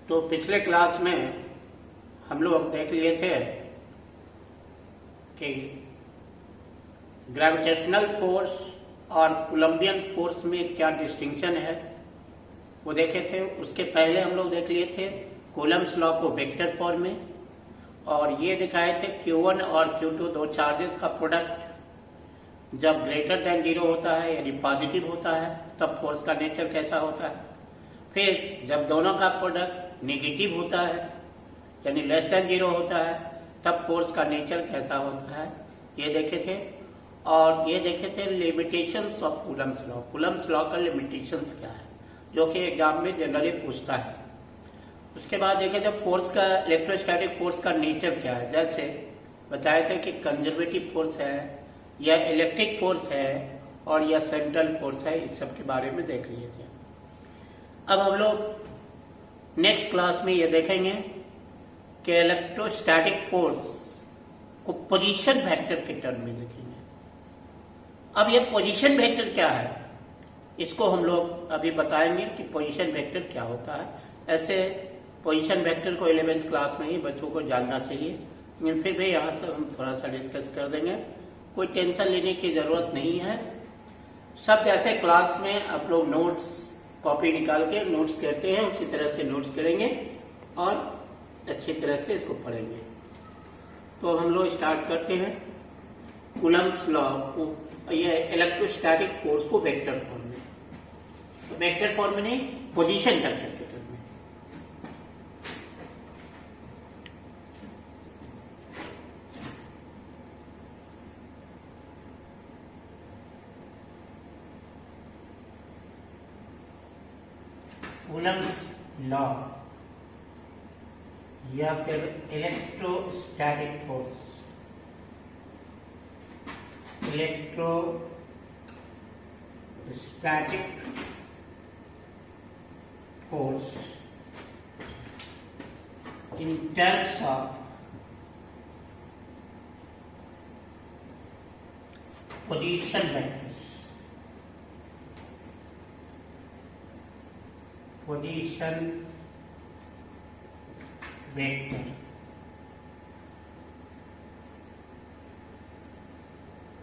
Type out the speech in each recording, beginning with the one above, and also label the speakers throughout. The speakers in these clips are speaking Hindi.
Speaker 1: तो पिछले क्लास में हम लोग देख लिए थे कि ग्रेविटेशनल फोर्स और कूलम्बियन फोर्स में क्या डिस्टिंक्शन है वो देखे थे। उसके पहले हम लोग देख लिए थे कूलम्ब्स लॉ को वेक्टर फॉर्म में, और ये दिखाए थे Q1 और Q2 दो चार्जेस का प्रोडक्ट जब ग्रेटर देन जीरो होता है यानी पॉजिटिव होता है तब फोर्स का नेचर कैसा होता है। फिर जब दोनों का प्रोडक्ट नेगेटिव होता है यानी लेस देन जीरो होता है तब फोर्स का नेचर कैसा होता है, ये देखे थे। और ये देखे थे limitations of Coulomb's law. Coulomb's law का लिमिटेशंस क्या है जो कि एग्जाम में जनरली पूछता है। उसके बाद देखे थे फोर्स का, इलेक्ट्रोस्टैटिक फोर्स का नेचर क्या है। जैसे बताए थे कि कंजर्वेटिव फोर्स है या इलेक्ट्रिक फोर्स है और या सेंट्रल फोर्स है, इस सब के बारे में देख लिए थे। अब हम लोग नेक्स्ट क्लास में ये देखेंगे कि इलेक्ट्रोस्टैटिक फोर्स को पोजीशन वेक्टर के टर्म में देखेंगे। अब ये पोजीशन वेक्टर क्या है इसको हम लोग अभी बताएंगे कि पोजीशन वेक्टर क्या होता है। ऐसे पोजीशन वेक्टर को 11th क्लास में ही बच्चों को जानना चाहिए, लेकिन फिर भी यहाँ से हम थोड़ा सा डिस्कस कर देंगे। कोई टेंशन लेने की जरूरत नहीं है। सब जैसे क्लास में आप लोग नोट्स कॉपी निकाल के नोट्स करते हैं उसी तरह से नोट्स करेंगे और अच्छी तरह से इसको पढ़ेंगे। तो हम लोग स्टार्ट करते हैं कूलम्ब्स लॉ को, ये इलेक्ट्रोस्टैटिक फोर्स को वेक्टर फॉर्म में, वेक्टर फॉर्म में नहीं पोजीशन वेक्टर के टर्म में। कूलम्ब्स लॉ या फिर electrostatic force, electrostatic force in terms of position vectors, position vector,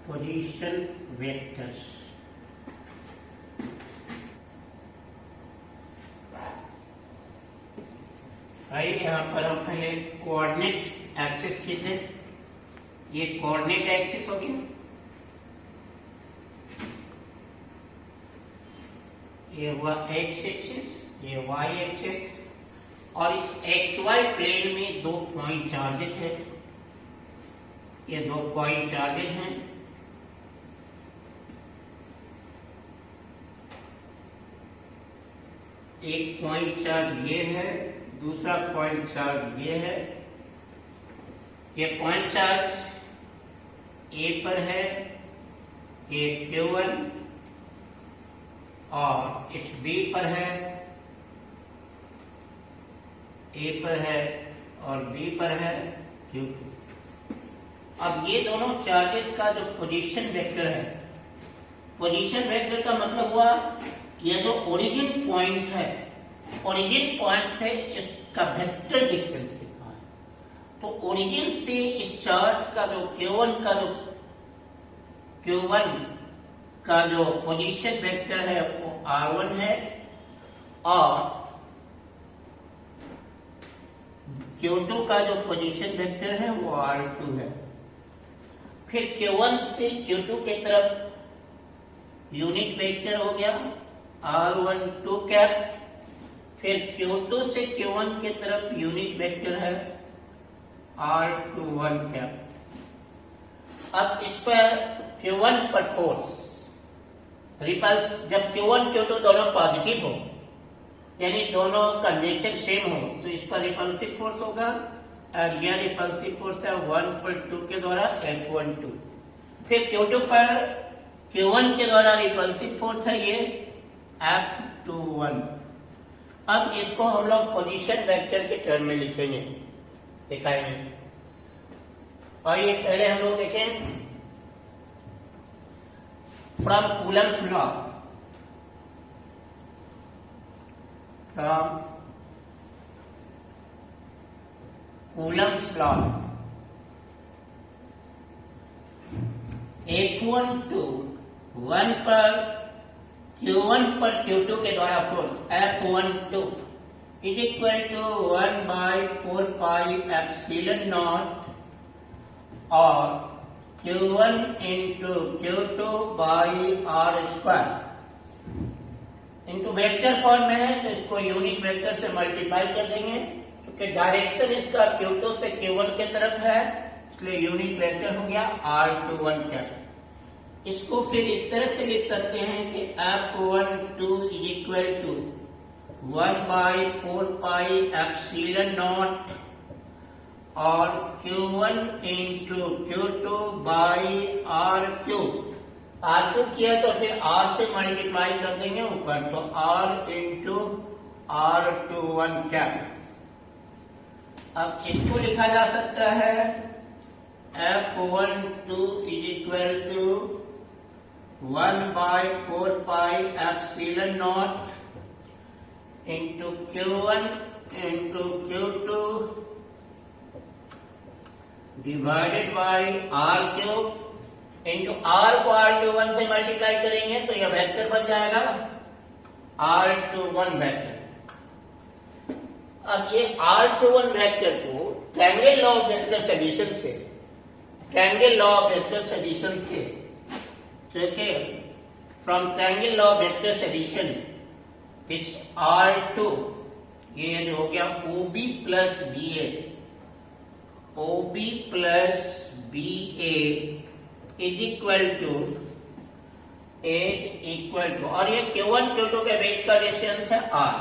Speaker 1: position vectors। भाई यहाँ पर हम पहले कोऑर्डिनेट एक्सिस खींचे, ये कोऑर्डिनेट एक्सिस हो गया, ये हुआ एक्स एक्सिस, ये वाई एक्सिस, और इस एक्स वाई प्लेन में दो पॉइंट चार्जेस है, ये दो पॉइंट चार्जेस हैं। एक पॉइंट चार्ज ये है, दूसरा पॉइंट चार्ज ये है। ये पॉइंट चार्ज ए पर है, ये Q1, और इस बी पर है, ए पर है और बी पर है Q2। अब ये दोनों चार्जेस का जो पोजीशन वेक्टर है, पोजीशन वेक्टर का मतलब हुआ ये जो ओरिजिन पॉइंट है, ओरिजिन पॉइंट से इसका वेक्टर डिस्टेंस कितना है। तो ओरिजिन से इस चार्ज का जो Q1 का जो पोजीशन वेक्टर है वो R1 है, और Q2 का जो पोजीशन वेक्टर है वो R2 है। फिर Q1 से Q2 की तरफ यूनिट वेक्टर हो गया R12 कैप, फिर Q2 से Q1 की तरफ यूनिट वेक्टर है R21 कैप। अब इस पर Q1 पर फोर्स रिपल्स, जब Q1 Q2 दोनों पॉजिटिव हो यानी दोनों का नेचर सेम हो तो इस पर रिपल्सिव फोर्स होगा, और यह रिपल्सिव फोर्स है 1/2 के द्वारा F12। फिर Q2 पर Q1 के द्वारा रिपल्सिव फोर्स है ये F21। अब इसको हम लोग पोजीशन वेक्टर के टर्म में लिखेंगे, दिखाएंगे। और ये पहले हम लोग देखें from Coulomb's law, from Coulomb's law, F12 1 पर Q1 पर Q2 के द्वारा force F12 is equal to 1 by 4 pi epsilon not और Q1 into Q2 by R square into vector form में है तो इसको यूनिट वेक्टर से मल्टीप्लाई कर देंगे क्योंकि डायरेक्शन इसका Q2 से Q1 के तरफ है, इसलिए यूनिट वेक्टर हो गया R21 कैप। इसको फिर इस तरह से लिख सकते हैं कि F12 is equal to 1 by 4 pi epsilon not और Q1 into Q2 by R cube. R cube किया तो फिर R से मल्टीप्लाई कर देंगे ऊपर, तो R इंटू R21 कैप। अब इसको लिखा जा सकता है F12 is equal to 1 by 4 pi epsilon not into Q1 into Q2 divided by R cube into R को R21 से मल्टीप्लाई करेंगे तो यह वेक्टर बन जाएगा R21 वेक्टर। अब ये R21 वेक्टर को triangle law of vector addition से, triangle law of vector addition से, okay, from triangle law of vector addition this R2 ये जो हो गया OB plus BA, OB plus BA is equal to और ये Q1 Q2 के बीच का डिस्टेंस है R,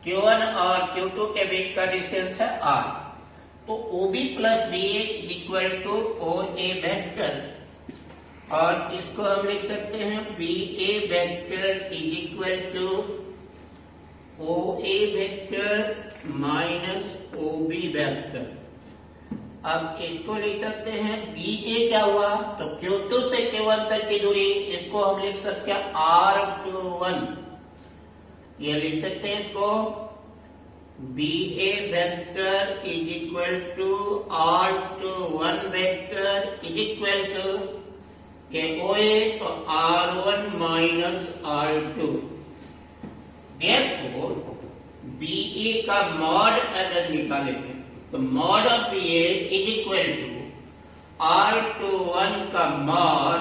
Speaker 1: Q1 और Q2 के बीच का डिस्टेंस है R, तो OB plus BA is equal to OA vector और इसको हम लिख सकते हैं BA vector is equal to OA vector minus OB vector. अब इसको लिख सकते हैं BA क्या हुआ, तो Q2 से Q1 तक की दूरी, इसको हम लिख सकते हैं R21, ये लिख सकते हैं इसको BA vector is equal to R21 vector is equal to ये OA तो R1 minus R2। Therefore, BA का मॉड अगर निकालेंगे तो mod of BA is equal to R21 का mod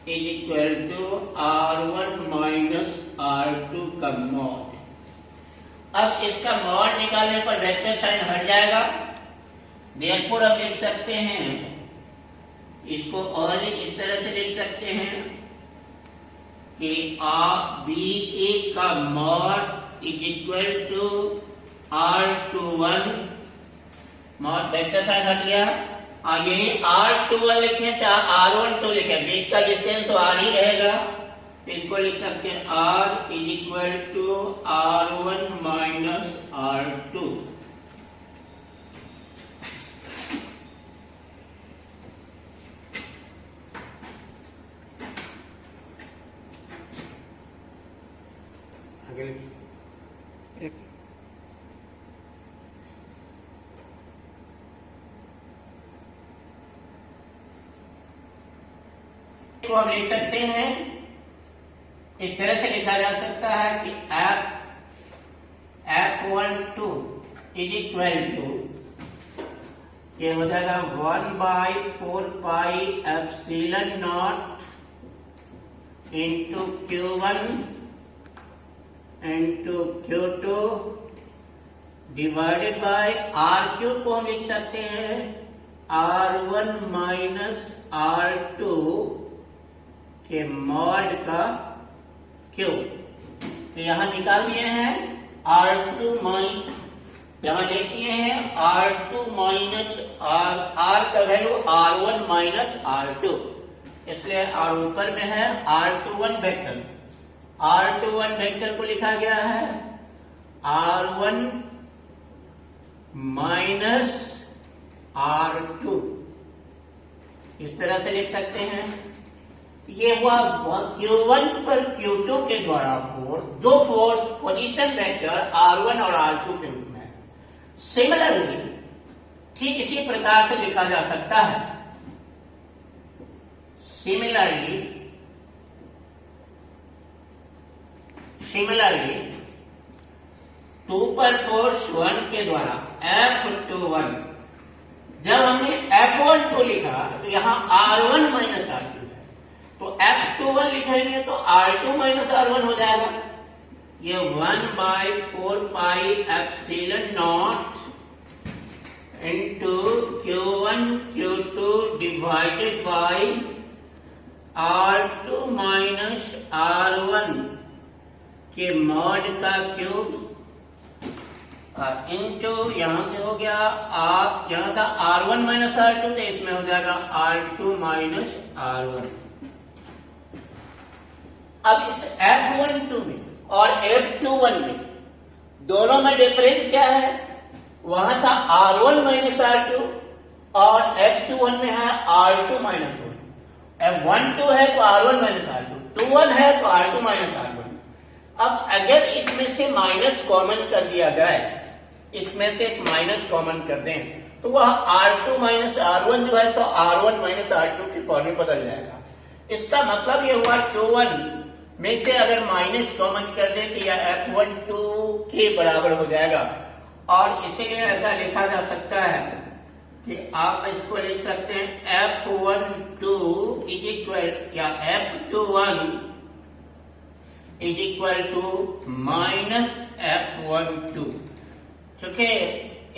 Speaker 1: is equal to R1 minus R2 का मॉड। अब इसका मॉड निकालने पर वेक्टर साइन हट जाएगा, Therefore हम लिख सकते हैं इसको और इस तरह से लिख सकते हैं कि BA का mod is equal to R21, mod vector sign हट गया, यही R21 लिखें चाहे R12 लिखें, बीच का डिस्टेंस तो R ही रहेगा, इसको लिख सकते हैं R is equal to R1 minus R2। तो हम लिख सकते हैं इस तरह से लिखा जा सकता है कि F12 इज इक्वल टू ये हो जाएगा 1 by 4 pi epsilon not into Q1 into Q2 divided by R cube को हम लिख सकते हैं R1 माइनस R2 के मॉड का क्यूब। तो यहां निकाल दिए हैं R2 माइनस, यहां ले दिए हैं R2 माइनस R का वैल्यू R1 माइनस R2, इसलिए R ऊपर में है R21 वेक्टर, R21 वेक्टर को लिखा गया है R1 माइनस R2, इस तरह से लिख सकते हैं। ये हुआ Q1 पर Q2 के द्वारा फोर्स, दो फोर्स पोजीशन वेक्टर R1 और R2 के रूप में। सिमिलरली ठीक इसी प्रकार से लिखा जा सकता है। सिमिलरली 2 पर फोर्स 1 के द्वारा F21, जब हमने F12 लिखा तो यहां R1 माइनस R2 है, तो F21 लिखेंगे तो R2 माइनस R1 हो जाएगा। ये 1/4 पाई epsilon not into Q1 Q2 divided by R2 minus R1 के मॉड का क्यूब इंटू यहां से हो गया यहां था R1 माइनस R2, तो इसमें हो जाएगा R2 माइनस R1। अब इस F12 में और F21 में दोनों में डिफरेंस क्या है? वहां था R1 माइनस R2 और F21 में है R2 माइनस 1। F12 है तो R1 माइनस R2, 21 है तो R2 माइनस R1। अब अगर इसमें से माइनस कॉमन कर दिया जाए, इसमें से एक माइनस कॉमन कर दें, तो वह R2 माइनस R1 जो है तो R1 माइनस R2 की फॉर्म में बदल जाएगा। इसका मतलब ये हुआ 21 में से अगर माइनस कॉमन कर दें तो यह F12 के बराबर हो जाएगा, और इसीलिए ऐसा लिखा जा सकता है कि आप इसको लिख सकते हैं F12 इज इक्वल या F21 is equal to minus F12। क्योंकि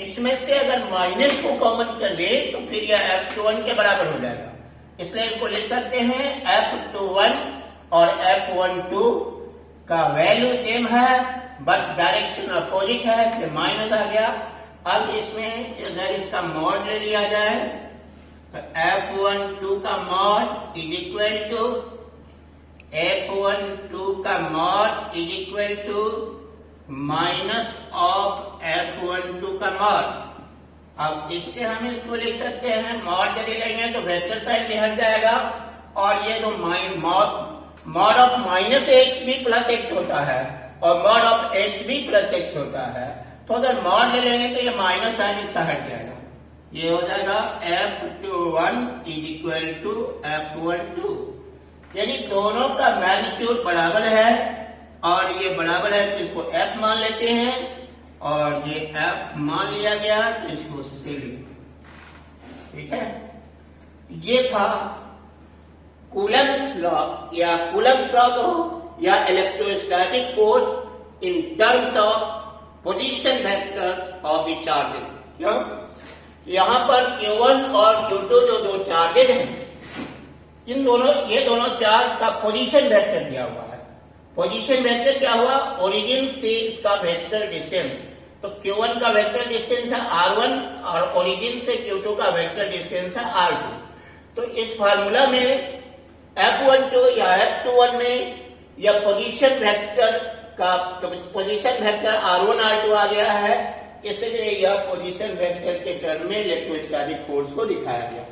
Speaker 1: इसमें से अगर माइनस को कॉमन कर ले तो फिर यह F21 के बराबर हो जाएगा, इसलिए इसको लिख सकते हैं F21 और F12 का वैल्यू सेम है बट डायरेक्शन अपोजिट है, इसलिए माइनस आ गया। अब इसमें अगर इसका मॉड ले लिया जाए तो F12 का mod is equal to F12 का mod is equal to minus of F12 का मॉड। अब इससे हम इसको लिख सकते हैं, मॉड यदि लेंगे तो वेक्टर साइन भी हट जाएगा, और ये जो मॉड ऑफ माइनस एक्स भी प्लस एक्स होता है और मॉड ऑफ एक्स भी प्लस एक्स होता है, तो अगर मॉड ले लेंगे तो ये माइनस साइन इसका हट जाएगा। ये हो जाएगा F21 is equal to F12, यानी दोनों का मैग्नीट्यूड बराबर है, और ये बराबर है तो इसको F मान लेते हैं, और ये F मान लिया गया तो इसको C। ठीक है, ये था कूलम्ब्स लॉ, या कूलम्ब्स लॉ को या electrostatic force in terms of position vectors of the charges. क्यों? यहां पर Q1 और Q2 जो दो चार्जेज हैं, ये दोनों चार्ज का पोजीशन वेक्टर दिया हुआ है। पोजीशन वेक्टर क्या हुआ? ओरिजिन से इसका वेक्टर डिस्टेंस, तो Q1 का वेक्टर डिस्टेंस है R1 और ओरिजिन से Q2 का वेक्टर डिस्टेंस है R2। तो इस फार्मूला में F12 या F21 में यह पोजीशन वेक्टर का पोजीशन वेक्टर R1 R2 आ गया है, इसलिए यह पोजीशन वेक्टर के टर्म में इलेक्ट्रोस्टैटिक फोर्स को दिखाया गया।